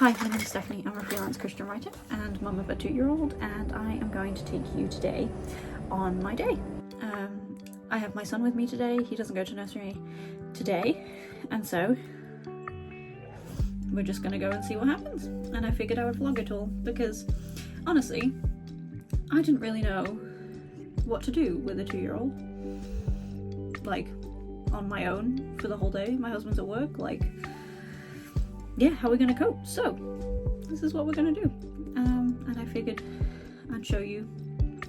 Hi, my name is Stephanie. I'm a freelance Christian writer and mum of a 2-year-old, and I am going to take you today on my day. I have my son with me today. He doesn't go to nursery today, and so we're just gonna go and see what happens. And I figured I would vlog it all because honestly, I didn't really know what to do with a 2-year-old, like on my own for the whole day. My husband's at work, like, yeah, how are we gonna cope? So this is what we're gonna do, and I figured I'd show you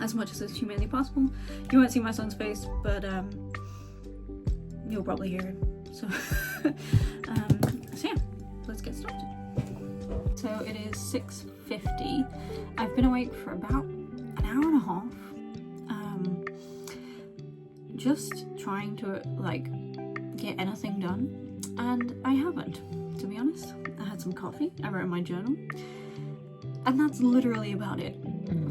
as much as is humanly possible. You won't see my son's face, but you'll probably hear him. So so yeah, let's get started. So it is 6:50. I've been awake for about an hour and a half, just trying to like get anything done, and I haven't, to be honest. I had some coffee, I wrote in my journal, and that's literally about it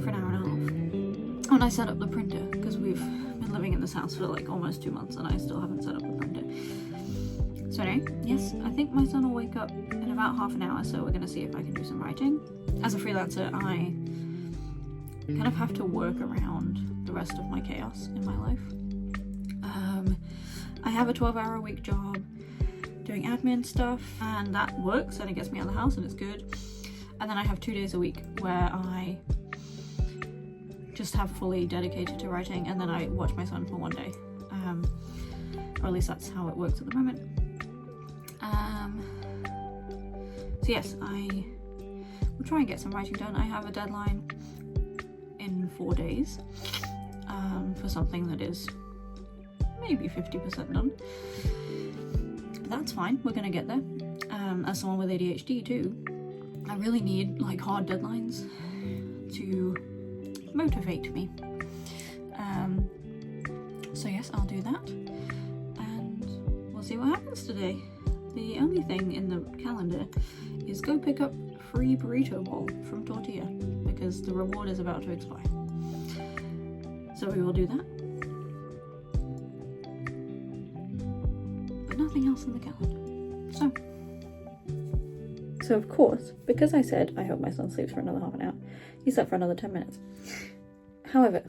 for an hour and a half. When I set up the printer, because we've been living in this house for like almost 2 months and I still haven't set up the printer. So anyway, yes, I think my son will wake up in about half an hour, so we're gonna see if I can do some writing. As a freelancer, I kind of have to work around the rest of my chaos in my life. I have a 12-hour-a-week job doing admin stuff, and that works and it gets me out of the house and it's good. And then I have 2 days a week where I just have fully dedicated to writing, and then I watch my son for 1 day, or at least that's how it works at the moment. So yes, I will try and get some writing done. I have a deadline in 4 days for something that is maybe 50% done. But that's fine, we're gonna get there. As someone with ADHD too, I really need like hard deadlines to motivate me. So yes, I'll do that, and we'll see what happens today. The only thing in the calendar is go pick up free burrito bowl from Tortilla, because the reward is about to expire. So we will do that, but nothing else in the calendar. So of course, because I said I hope my son sleeps for another half an hour, he slept for another 10 minutes. However,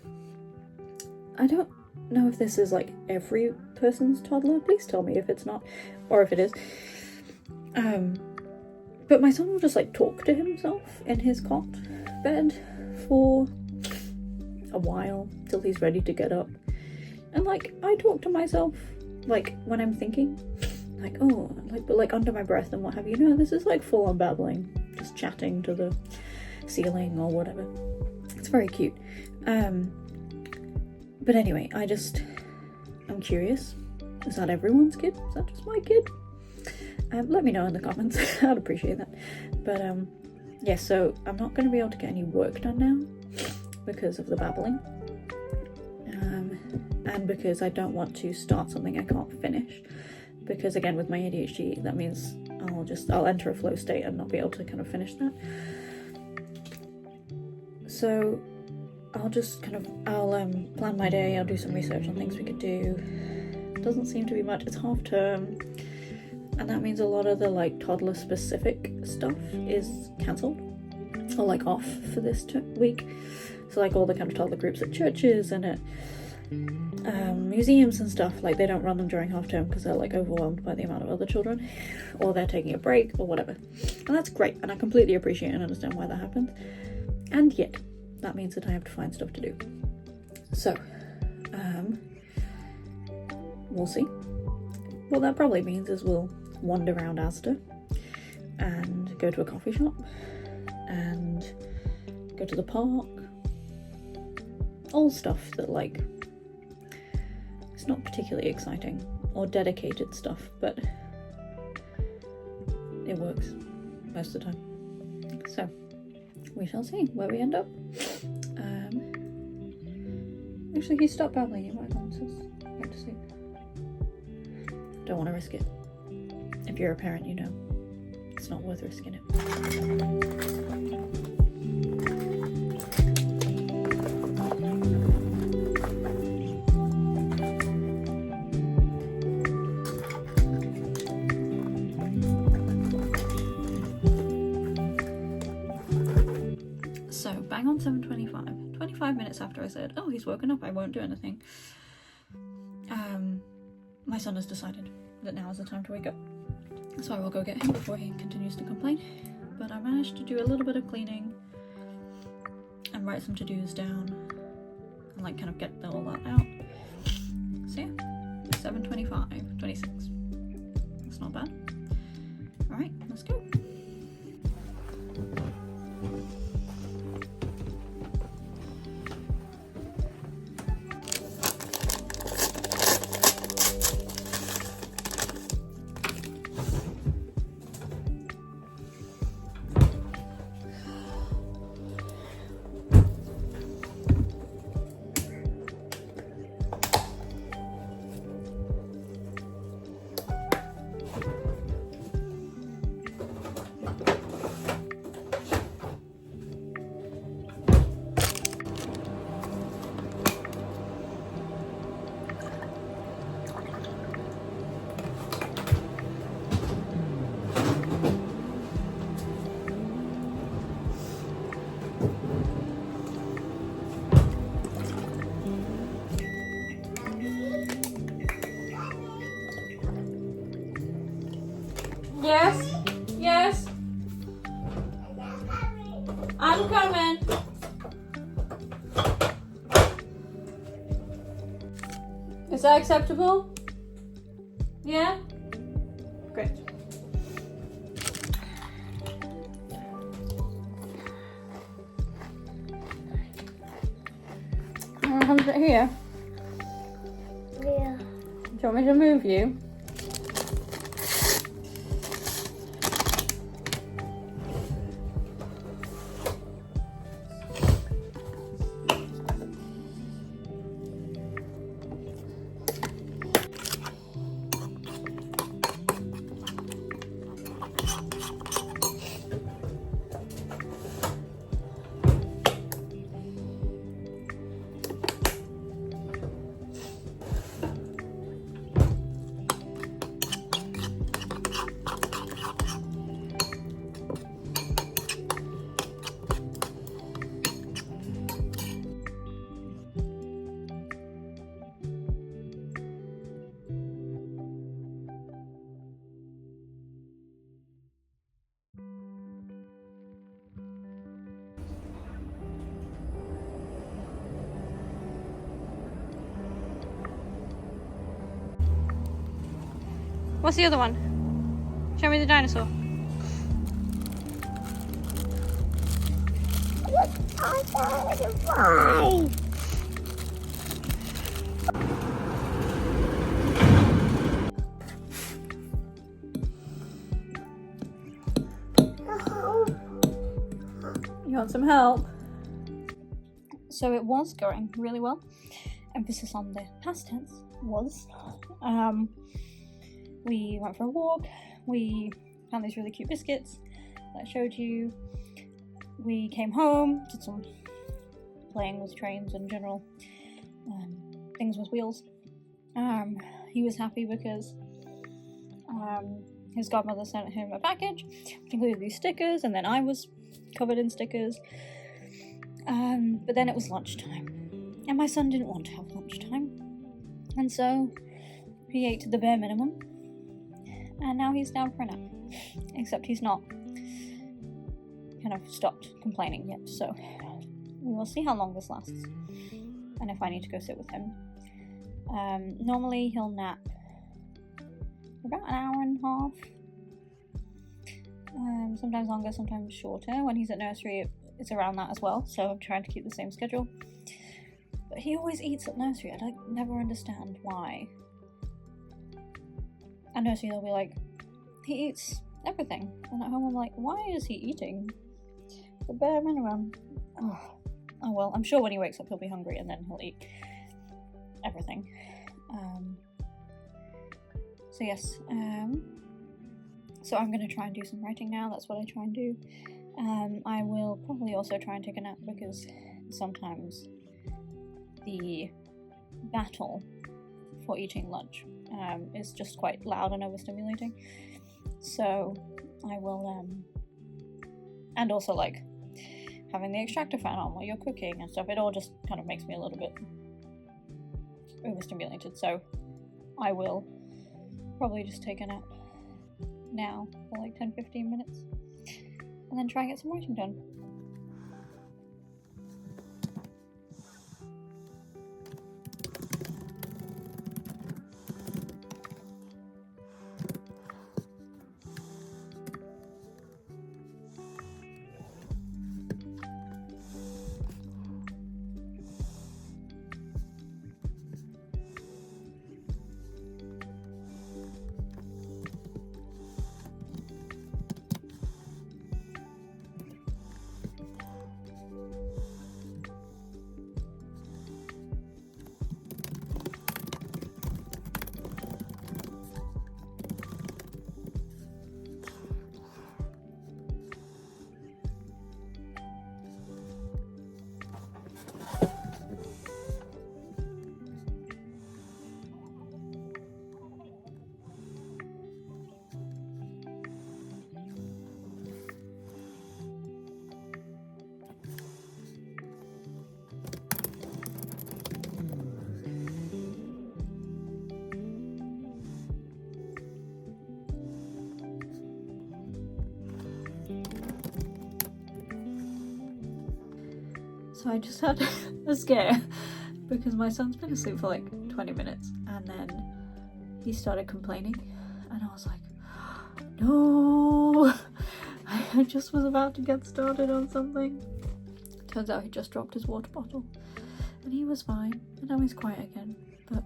I don't know if this is like every person's toddler. Please tell me if it's not, or if it is. But my son will just like talk to himself in his cot bed for a while till he's ready to get up. And like, I talk to myself like when I'm thinking, like, oh, like, but like under my breath and what have you. No, this is like full on babbling, just chatting to the ceiling or whatever. It's very cute. But anyway, I'm curious. Is that everyone's kid? Is that just my kid? Let me know in the comments. I'd appreciate that. But yeah, so I'm not going to be able to get any work done now because of the babbling. And because I don't want to start something I can't finish. Because again, with my ADHD, that means I'll enter a flow state and not be able to kind of finish that. So I'll plan my day, I'll do some research on things we could do. Doesn't seem to be much. It's half term, and that means a lot of the like toddler specific stuff is cancelled or like off for this week. So like all the kind of toddler groups at churches and at museums and stuff, like they don't run them during half term because they're like overwhelmed by the amount of other children, or they're taking a break or whatever. And that's great, and I completely appreciate and understand why that happens. And yet that means that I have to find stuff to do. So we'll see. What that probably means is we'll wander around Asda and go to a coffee shop and go to the park. All stuff that like, it's not particularly exciting or dedicated stuff, but it works most of the time. So we shall see where we end up. Actually, he stopped babbling. He might go to sleep. Don't want to risk it. If you're a parent, you know it's not worth risking it. bang on 7:25, 25 minutes after I said, oh, he's woken up, I won't do anything, my son has decided that now is the time to wake up. So I will go get him before he continues to complain. But I managed to do a little bit of cleaning and write some to-dos down and like kind of get all that out. So yeah, 7:25, 26. That's not bad. Alright, let's go. Yes, yes. I'm coming. Is that acceptable? Yeah? Great. How's it here? Yeah. Do you want me to move you? What's the other one? Show me the dinosaur. Why? You want some help? So it was going really well. Emphasis on the past tense was. We went for a walk. We found these really cute biscuits that I showed you. We came home, did some playing with trains and general things with wheels. He was happy because his godmother sent him a package which included these stickers, and then I was covered in stickers. But then it was lunchtime, and my son didn't want to have lunchtime, and so he ate the bare minimum, and now he's down for a nap. Except he's not kind of stopped complaining yet, so we will see how long this lasts and if I need to go sit with him. Normally he'll nap for about an hour and a half, sometimes longer, sometimes shorter. When he's at nursery it's around that as well, so I'm trying to keep the same schedule. But he always eats at nursery. I never understand why. At nursery they'll be like, he eats everything, and at home I'm like, why is he eating the bare minimum? Oh well, I'm sure when he wakes up he'll be hungry and then he'll eat everything. So yes, so I'm going to try and do some writing now. That's what I try and do. I will probably also try and take a nap because sometimes the battle for eating lunch is just quite loud and overstimulating. So I will, and also like having the extractor fan on while you're cooking and stuff. It all just kind of makes me a little bit overstimulated, so I will probably just take a nap now for like 10-15 minutes and then try and get some writing done. So I just had a scare because my son's been asleep for like 20 minutes and then he started complaining and I was like, no, I just was about to get started on something. Turns out he just dropped his water bottle and he was fine and now he's quiet again, but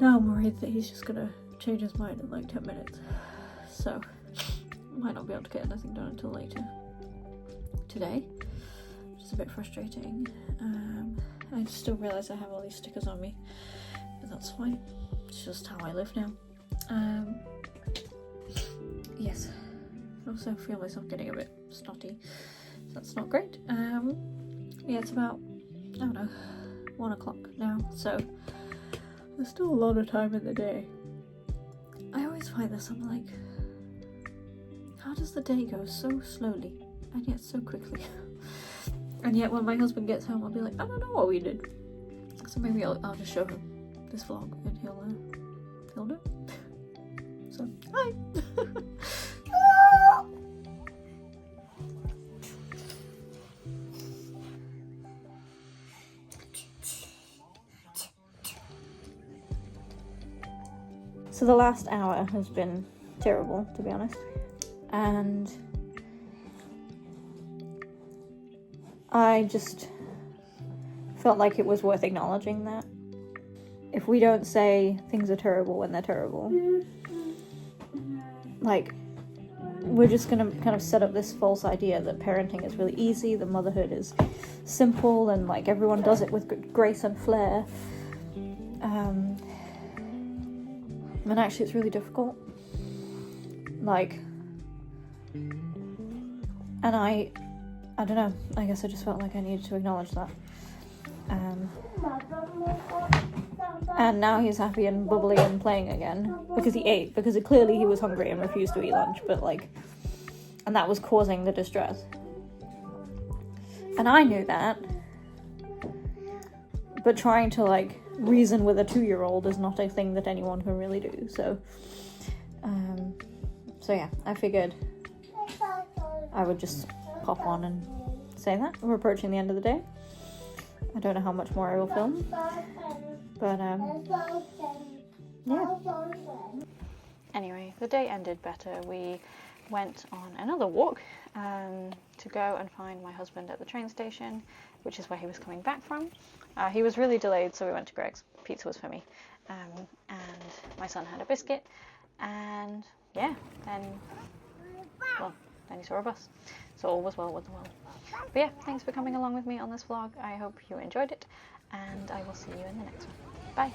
now I'm worried that he's just gonna change his mind in like 10 minutes, so I might not be able to get anything done until later today. It's a bit frustrating. I still realise I have all these stickers on me, but that's fine. It's just how I live now. Yes. I also feel myself getting a bit snotty, so that's not great. Yeah, it's about, I don't know, 1 o'clock now, so there's still a lot of time in the day. I always find this, I'm like, how does the day go so slowly and yet so quickly? And yet when my husband gets home, I'll be like, I don't know what we did. So maybe I'll just show him this vlog and he'll know. So, hi! So the last hour has been terrible, to be honest. And I just felt like it was worth acknowledging that. If we don't say things are terrible when they're terrible, like, we're just gonna kind of set up this false idea that parenting is really easy, that motherhood is simple, and like everyone does it with grace and flair. And actually it's really difficult. Like, and I don't know, I guess I just felt like I needed to acknowledge that. And now he's happy and bubbly and playing again because he ate, because clearly he was hungry and refused to eat lunch, but like, and that was causing the distress. And I knew that, but trying to like reason with a 2-year-old is not a thing that anyone can really do. So yeah, I figured I would just pop on and say that. We're approaching the end of the day. I don't know how much more I will film, but yeah. Anyway, the day ended better. We went on another walk to go and find my husband at the train station, which is where he was coming back from. He was really delayed, so we went to Greg's. Pizza was for me, and my son had a biscuit, and yeah, then he saw a bus, so all was well with the world. But yeah, thanks for coming along with me on this vlog. I hope you enjoyed it, and I will see you in the next one. Bye!